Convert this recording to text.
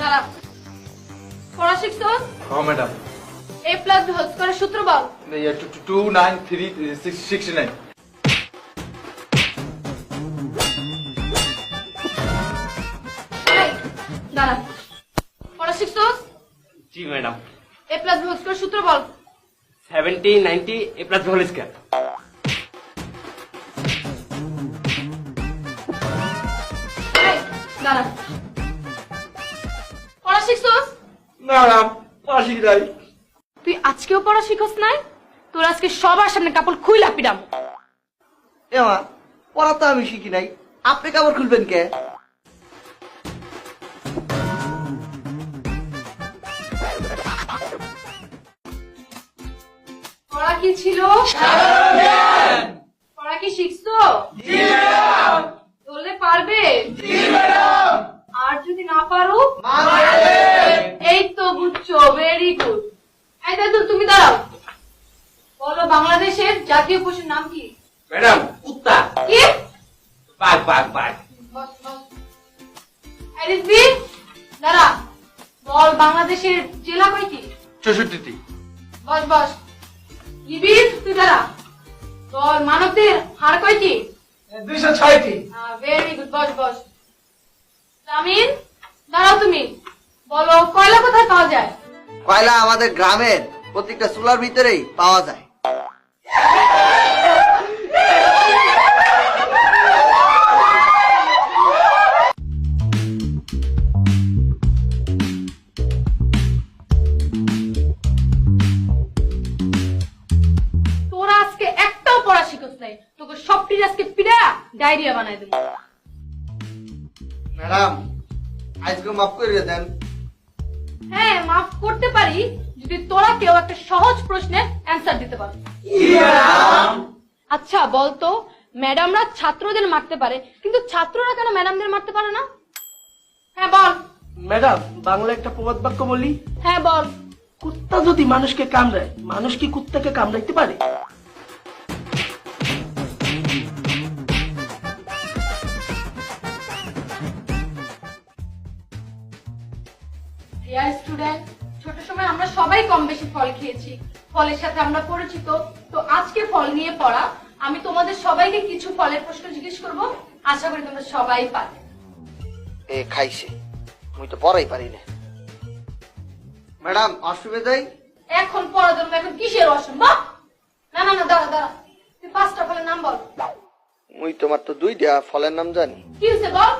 দাঁড়া। পড়া শিখছস? হ্যাঁ madam. a plus b whole স্কয়ারের সূত্র বল। 29369। এই, দাঁড়া। পড়া শিখছস? জি madam. a plus b whole স্কয়ারের সূত্র বল। 70 90 a প্লাস হোল স্কয়ার। এই, দাঁড়া। পড়া শিখছস? ম্যাডাম পড়া শিখি নাই। তুই আজকেও পড়া শিখছ নাই? তোর আজকে সবার সামনে কাপড় খুইলা পিরাম। এমা পড়া তো আমি শিখি নাই, আপনি কাপড় খুলবেন কে? পড়া কি ছিল? পড়া কি শিখছো? বললে পারবে? আর যদি না পারো? এই তো বুঝছো, ভেরি গুড। এই দাদু তুমি দাঁড়াও। বলো বাংলাদেশের জাতীয় পশুর নাম কি? ম্যাডাম কুত্তা। কি? বাঘ বাঘ বাঘ। বস বস। এই রিজভি দাঁড়া। বল বাংলাদেশের জেলা কয়টি? 64টি। বস বস। ইবির তুই দাঁড়া। বল মানবদের হাড় কয়টি? 206টি। ভেরি গুড, বস বস। জামিন দাঁড়াও তুমি। বলো কয়লা কোথায় পাওয়া যায়? কয়লা আমাদের গ্রামের প্রত্যেকটা চুলার ভিতরেই পাওয়া যায়। তোরা আজকে একটাও পড়া শিখছ নাই, তোকে সবটি আজকে পিড়া ডায়রিয়া বানাই দেবো। ম্যাডাম আজকে মাফ করে দেন। হ্যাঁ মাফ করতে পারি যদি তোরা কেউ একটা সহজ প্রশ্নের অ্যান্সার দিতে পারে। আচ্ছা বলতো, ম্যাডামরা ছাত্রদের মারতে পারে কিন্তু ছাত্ররা কেন ম্যাডামদের মারতে পারে না? হ্যাঁ বল। ম্যাডাম বাংলা একটা প্রবাদ বাক্য বলি, হ্যাঁ বল। কুত্তা যদি মানুষকে কামড়ায়, মানুষ কি কুত্তাকে কামড়াইতে পারে? ডিয়ার স্টুডেন্ট, ছোট সময় আমরা সবাই কম বেশি ফল খেয়েছি, ফলের সাথে আমরা পরিচিত। তো আজকে ফল নিয়ে পড়া, আমি তোমাদের সবাইকে কিছু ফলের প্রশ্ন জিজ্ঞেস করব, আশা করি তোমরা সবাই পারবে। এ খাইছে, মুই তো পড়াই পারি না। ম্যাডাম অসুবিধাই এখন পড়া জন্য এখন কিসের অসম্ভব? না না না, দাঁড়া দাঁড়া, তুই 5টা ফলের নাম বল। মুই তোমার তো 2টা ফলের নাম জানি। কি হয়েছে বল?